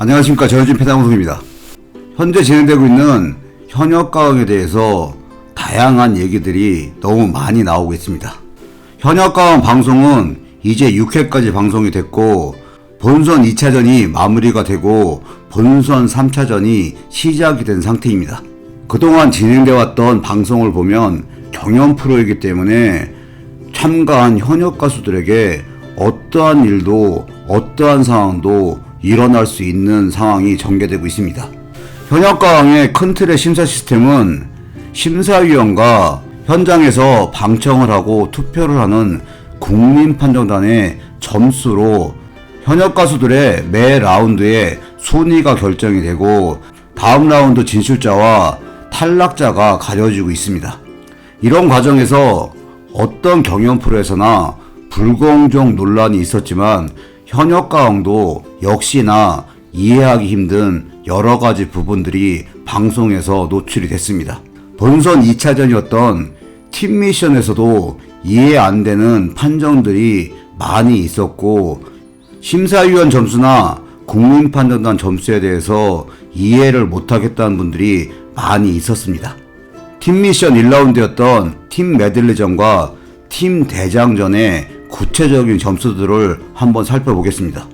안녕하십니까. 저효진 패당방송입니다. 현재 진행되고 있는 현역가왕에 대해서 다양한 얘기들이 너무 많이 나오고 있습니다. 현역가왕 방송은 이제 6회까지 방송이 됐고 본선 2차전이 마무리가 되고 본선 3차전이 시작이 된 상태입니다. 그동안 진행되어 왔던 방송을 보면 경연 프로이기 때문에 참가한 현역 가수들에게 어떠한 일도 어떠한 상황도 일어날 수 있는 상황이 전개되고 있습니다. 현역가왕의 큰 틀의 심사 시스템은 심사위원과 현장에서 방청을 하고 투표를 하는 국민판정단의 점수로 현역 가수들의 매 라운드에 순위가 결정이 되고 다음 라운드 진출자와 탈락자가 가려지고 있습니다. 이런 과정에서 어떤 경연 프로에서나 불공정 논란이 있었지만 현역가왕도 역시나 이해하기 힘든 여러 가지 부분들이 방송에서 노출이 됐습니다. 본선 2차전이었던 팀 미션에서도 이해 안 되는 판정들이 많이 있었고 심사위원 점수나 국민판정단 점수에 대해서 이해를 못하겠다는 분들이 많이 있었습니다. 팀 미션 1라운드였던 팀 메들리전과 팀 대장전의 구체적인 점수들을 한번 살펴보겠습니다.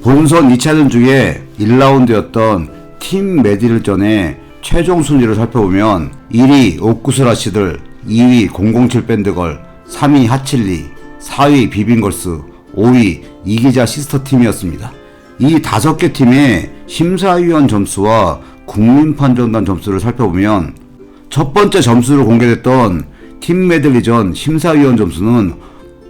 본선 2차전 중에 1라운드였던 팀 메들리전의 최종 순위를 살펴보면 1위 옥구슬아씨들, 2위 007 밴드걸, 3위 핫칠리, 4위 비빈걸스, 5위 이기자 시스터팀이었습니다. 이 5개 팀의 심사위원 점수와 국민판정단 점수를 살펴보면 첫 번째 점수로 공개됐던 팀 메들리전 심사위원 점수는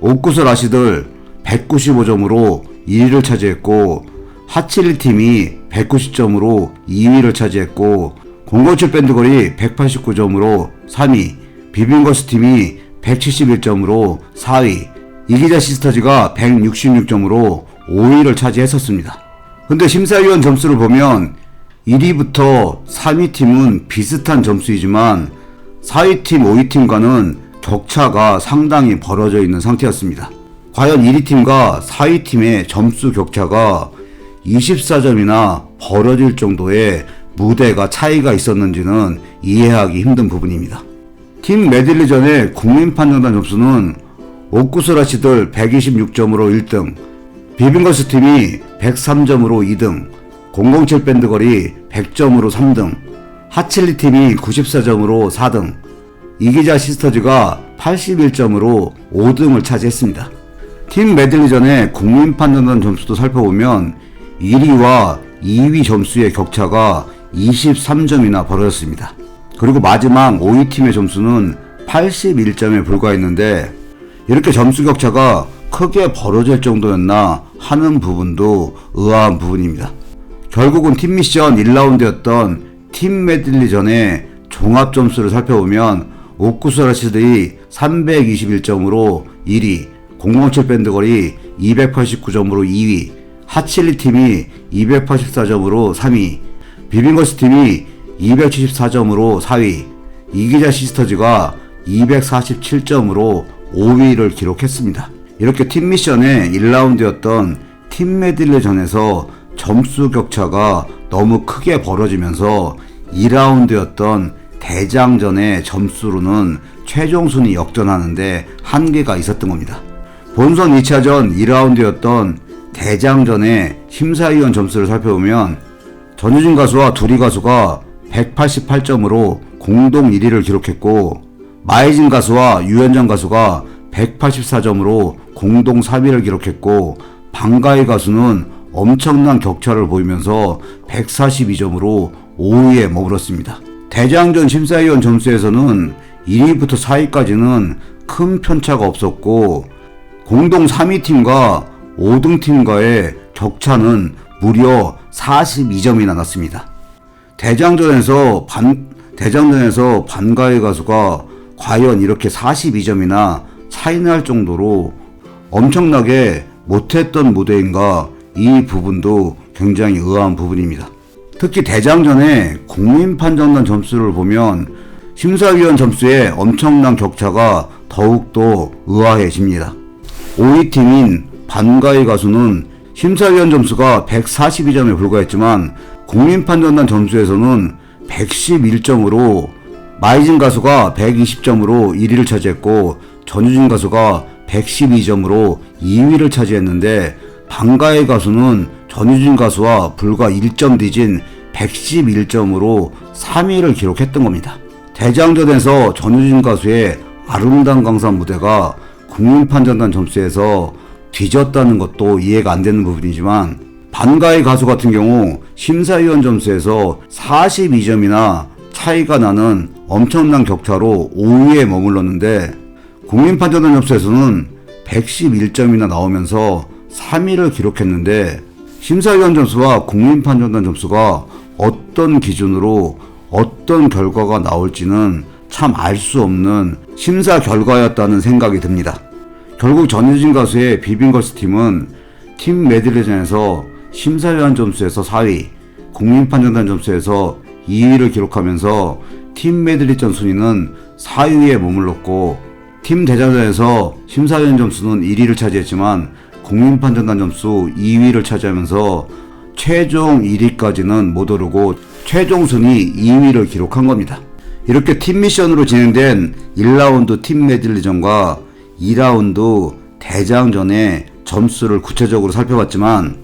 옥구슬아씨들 195점으로 1위를 차지했고 핫칠리 팀이 190점으로 2위를 차지했고 007 밴드걸이 189점으로 3위, 비빈걸스 팀이 171점으로 4위, 이기자 시스터즈가 166점으로 5위를 차지했었습니다. 근데 심사위원 점수를 보면 1위부터 3위 팀은 비슷한 점수이지만 4위 팀, 5위 팀과는 격차가 상당히 벌어져 있는 상태였습니다. 과연 1위 팀과 4위 팀의 점수 격차가 24점이나 벌어질 정도의 무대가 차이가 있었는지는 이해하기 힘든 부분입니다. 팀 메들리전의 국민판정단 점수는 옥구슬아씨들 126점으로 1등, 비빈걸스 팀이 103점으로 2등, 007 밴드걸이 100점으로 3등, 핫칠리 팀이 94점으로 4등, 이기자 시스터즈가 81점으로 5등을 차지했습니다. 팀 메들리전의 국민판정단 점수도 살펴보면 1위와 2위 점수의 격차가 23점이나 벌어졌습니다. 그리고 마지막 5위 팀의 점수는 81점에 불과했는데 이렇게 점수 격차가 크게 벌어질 정도였나 하는 부분도 의아한 부분입니다. 결국은 팀 미션 1라운드였던 팀 메들리전의 종합 점수를 살펴보면 옥구슬아씨들이 321점으로 1위, 007 밴드걸이 289점으로 2위, 핫칠리 팀이 284점으로 3위, 비빈걸스 팀이 274점으로 4위, 이기자 시스터즈가 247점으로 5위를 기록했습니다. 이렇게 팀 미션의 1라운드였던 팀 메들리전에서 점수 격차가 너무 크게 벌어지면서 2라운드였던 대장전의 점수로는 최종 순위 역전하는데 한계가 있었던 겁니다. 본선 2차전 2라운드였던 대장전의 심사위원 점수를 살펴보면 전유진 가수와 두리 가수가 188점으로 공동 1위를 기록했고 마이진 가수와 유현정 가수가 184점으로 공동 3위를 기록했고 방가희 가수는 엄청난 격차를 보이면서 142점으로 5위에 머물렀습니다. 대장전 심사위원 점수에서는 1위부터 4위까지는 큰 편차가 없었고 공동 3위 팀과 5등 팀과의 격차는 무려 42점이나 났습니다. 대장전에서 반가희 가수가 과연 이렇게 42점이나 차이날 정도로 엄청나게 못했던 무대인가, 이 부분도 굉장히 의아한 부분입니다. 특히 대장전의 국민판정단 점수를 보면 심사위원 점수의 엄청난 격차가 더욱더 의아해집니다. 5위 팀인 반가희 가수는 심사위원 점수가 142점에 불과했지만 국민판정단 점수에서는 111점으로 마이진 가수가 120점으로 1위를 차지했고 전유진 가수가 112점으로 2위를 차지했는데 방가의 가수는 전유진 가수와 불과 1점 뒤진 111점으로 3위를 기록했던 겁니다. 대장전에서 전유진 가수의 아름다운 강산 무대가 국민판정단 점수에서 뒤졌다는 것도 이해가 안 되는 부분이지만 방가의 가수 같은 경우 심사위원 점수에서 42점이나 차이가 나는 엄청난 격차로 5위에 머물렀는데 국민판정단 점수에서는 111점이나 나오면서 3위를 기록했는데 심사위원 점수와 국민판정단 점수가 어떤 기준으로 어떤 결과가 나올지는 참 알 수 없는 심사 결과였다는 생각이 듭니다. 결국 전유진 가수의 비빙걸스 팀은 팀 메들리전에서 심사위원 점수에서 4위, 국민판정단 점수에서 2위를 기록하면서 팀 메들리전 순위는 4위에 머물렀고 팀 대장전에서 심사위원 점수는 1위를 차지했지만 국민판정단 점수 2위를 차지하면서 최종 1위까지는 못 오르고 최종 순위 2위를 기록한 겁니다. 이렇게 팀 미션으로 진행된 1라운드 팀 메들리전과 2라운드 대장전의 점수를 구체적으로 살펴봤지만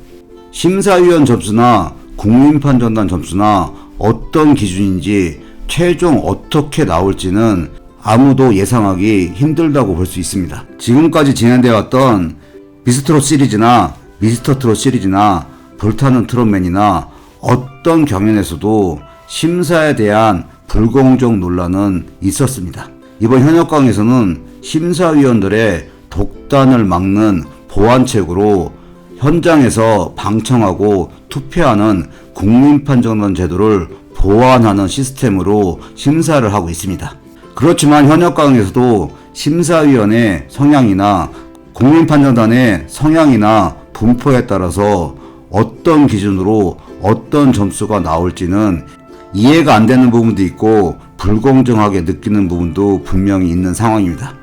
심사위원 점수나 국민판정단 점수나 어떤 기준인지 최종 어떻게 나올지는 아무도 예상하기 힘들다고 볼 수 있습니다. 지금까지 진행되어 왔던 미스트롯 시리즈나 미스터트롯 시리즈나 불타는 트롯맨이나 어떤 경연에서도 심사에 대한 불공정 논란은 있었습니다. 이번 현역강에서는 심사위원들의 독단을 막는 보완책으로 현장에서 방청하고 투표하는 국민판정단 제도를 보완하는 시스템으로 심사를 하고 있습니다. 그렇지만 현역강에서도 심사위원의 성향이나 국민판정단의 성향이나 분포에 따라서 어떤 기준으로 어떤 점수가 나올지는 이해가 안 되는 부분도 있고 불공정하게 느끼는 부분도 분명히 있는 상황입니다.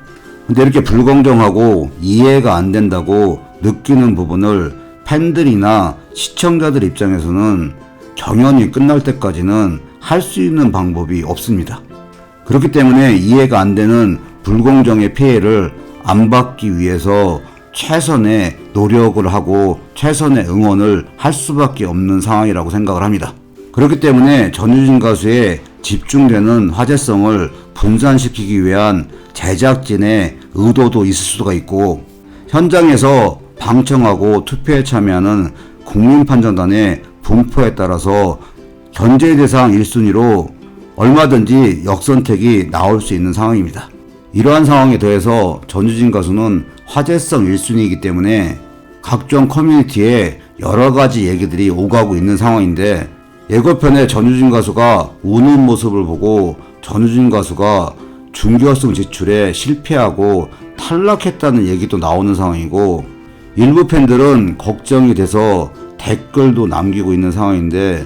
근데 이렇게 불공정하고 이해가 안 된다고 느끼는 부분을 팬들이나 시청자들 입장에서는 경연이 끝날 때까지는 할 수 있는 방법이 없습니다. 그렇기 때문에 이해가 안 되는 불공정의 피해를 안 받기 위해서 최선의 노력을 하고 최선의 응원을 할 수밖에 없는 상황이라고 생각을 합니다. 그렇기 때문에 전유진 가수의 집중되는 화제성을 분산시키기 위한 제작진의 의도도 있을 수가 있고 현장에서 방청하고 투표에 참여하는 국민판정단의 분포에 따라서 견제 대상 1순위로 얼마든지 역선택이 나올 수 있는 상황입니다. 이러한 상황에 더해서 전유진 가수는 화제성 1순위이기 때문에 각종 커뮤니티에 여러 가지 얘기들이 오가고 있는 상황인데 예고편에 전유진 가수가 우는 모습을 보고 전유진 가수가 준결승 진출에 실패하고 탈락했다는 얘기도 나오는 상황이고 일부 팬들은 걱정이 돼서 댓글도 남기고 있는 상황인데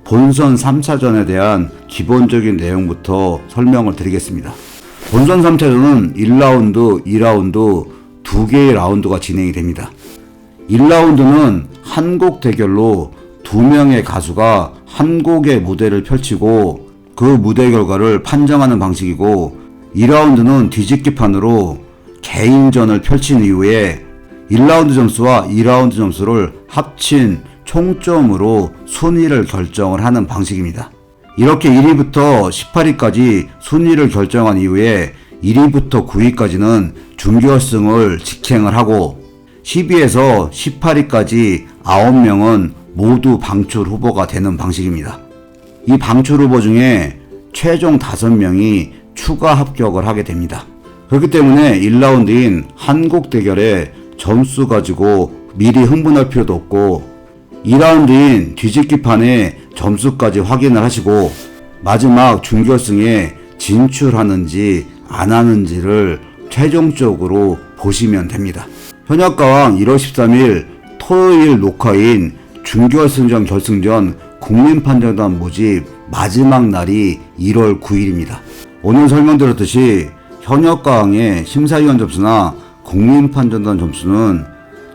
본선 3차전에 대한 기본적인 내용부터 설명을 드리겠습니다. 본선 3차전은 1라운드, 2라운드 두 개의 라운드가 진행이 됩니다. 1라운드는 한 곡 대결로 두 명의 가수가 한 곡의 무대를 펼치고 그 무대 결과를 판정하는 방식이고 2라운드는 뒤집기판으로 개인전을 펼친 이후에 1라운드 점수와 2라운드 점수를 합친 총점으로 순위를 결정을 하는 방식입니다. 이렇게 1위부터 18위까지 순위를 결정한 이후에 1위부터 9위까지는 준결승을 직행을 하고 10위에서 18위까지 9명은 모두 방출 후보가 되는 방식입니다. 이 방출 후보 중에 최종 5명이 추가 합격을 하게 됩니다. 그렇기 때문에 1라운드인 한곡 대결에 점수 가지고 미리 흥분할 필요도 없고 2라운드인 뒤집기판에 점수까지 확인을 하시고 마지막 준결승에 진출하는지 안 하는지를 최종적으로 보시면 됩니다. 현역가왕 1월 13일 토요일 녹화인 준결승전 결승전 국민판정단 모집 마지막 날이 1월 9일입니다. 오늘 설명드렸듯이 현역가왕의 심사위원 점수나 국민판정단 점수는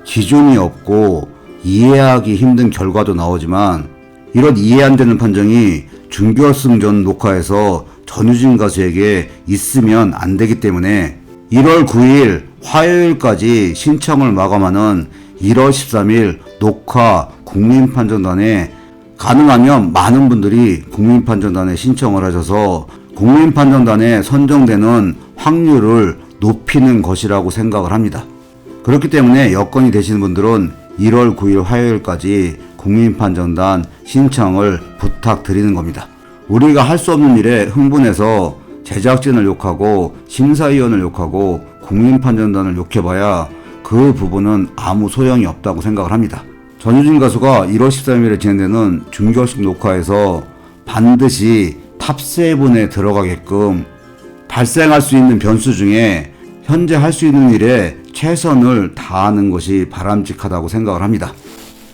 기준이 없고 이해하기 힘든 결과도 나오지만 이런 이해 안 되는 판정이 준결승전 녹화에서 전유진 가수에게 있으면 안 되기 때문에 1월 9일 화요일까지 신청을 마감하는 1월 13일 녹화 국민판정단에 가능하면 많은 분들이 국민판정단에 신청을 하셔서 국민판정단에 선정되는 확률을 높이는 것이라고 생각을 합니다. 그렇기 때문에 여건이 되시는 분들은 1월 9일 화요일까지 국민판정단 신청을 부탁드리는 겁니다. 우리가 할 수 없는 일에 흥분해서 제작진을 욕하고 심사위원을 욕하고 국민판정단을 욕해봐야 그 부분은 아무 소용이 없다고 생각을 합니다. 전유진 가수가 1월 13일에 진행되는 준결승 녹화에서 반드시 탑7에 들어가게끔 발생할 수 있는 변수 중에 현재 할 수 있는 일에 최선을 다하는 것이 바람직하다고 생각을 합니다.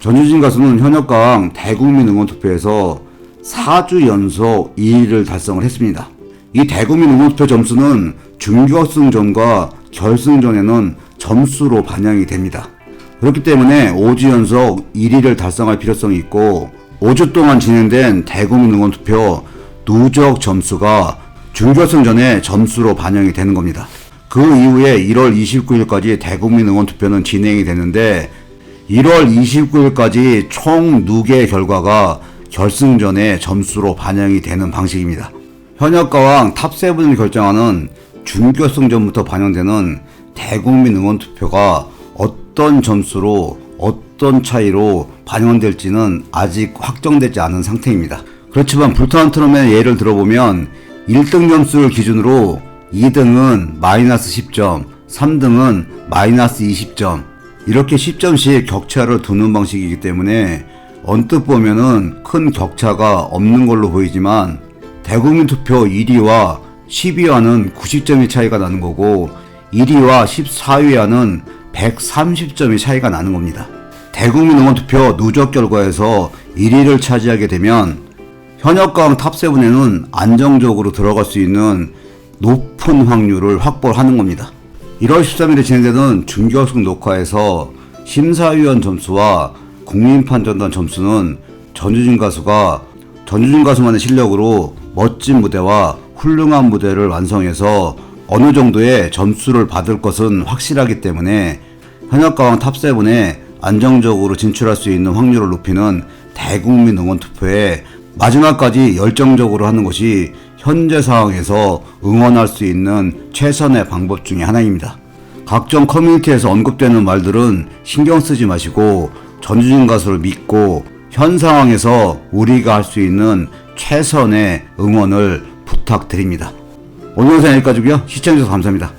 전유진 가수는 현역가왕 대국민 응원투표에서 4주 연속 2위를 달성을 했습니다. 이 대국민 응원투표 점수는 준결승전과 결승전에는 점수로 반영이 됩니다. 그렇기 때문에 5주 연속 1위를 달성할 필요성이 있고 5주 동안 진행된 대국민 응원투표 누적 점수가 준결승전에 점수로 반영이 되는 겁니다. 그 이후에 1월 29일까지 대국민 응원투표는 진행이 되는데 1월 29일까지 총 누계 결과가 결승전에 점수로 반영이 되는 방식입니다. 현역가왕 탑7을 결정하는 준결승전부터 반영되는 대국민 응원투표가 어떤 점수로 어떤 차이로 반영될지는 아직 확정되지 않은 상태입니다. 그렇지만 불타는 트럼의 예를 들어보면 1등 점수를 기준으로 2등은 마이너스 10점, 3등은 마이너스 20점 이렇게 10점씩 격차를 두는 방식이기 때문에 언뜻 보면은 큰 격차가 없는 걸로 보이지만 대국민 투표 1위와 10위와는 90점의 차이가 나는 거고 1위와 14위와는 130점의 차이가 나는 겁니다. 대국민 응원투표 누적 결과에서 1위를 차지하게 되면 현역가왕 탑7에는 안정적으로 들어갈 수 있는 높은 확률을 확보하는 겁니다. 1월 13일에 진행되는 준결승 녹화에서 심사위원 점수와 국민판정단 점수는 전유진 가수만의 실력으로 멋진 무대와 훌륭한 무대를 완성해서 어느 정도의 점수를 받을 것은 확실하기 때문에 현역가왕 탑7에 안정적으로 진출할 수 있는 확률을 높이는 대국민 응원투표에 마지막까지 열정적으로 하는 것이 현재 상황에서 응원할 수 있는 최선의 방법 중에 하나입니다. 각종 커뮤니티에서 언급되는 말들은 신경 쓰지 마시고 전유진 가수를 믿고 현 상황에서 우리가 할 수 있는 최선의 응원을 부탁드립니다. 오늘 영상 여기까지고요. 시청해주셔서 감사합니다.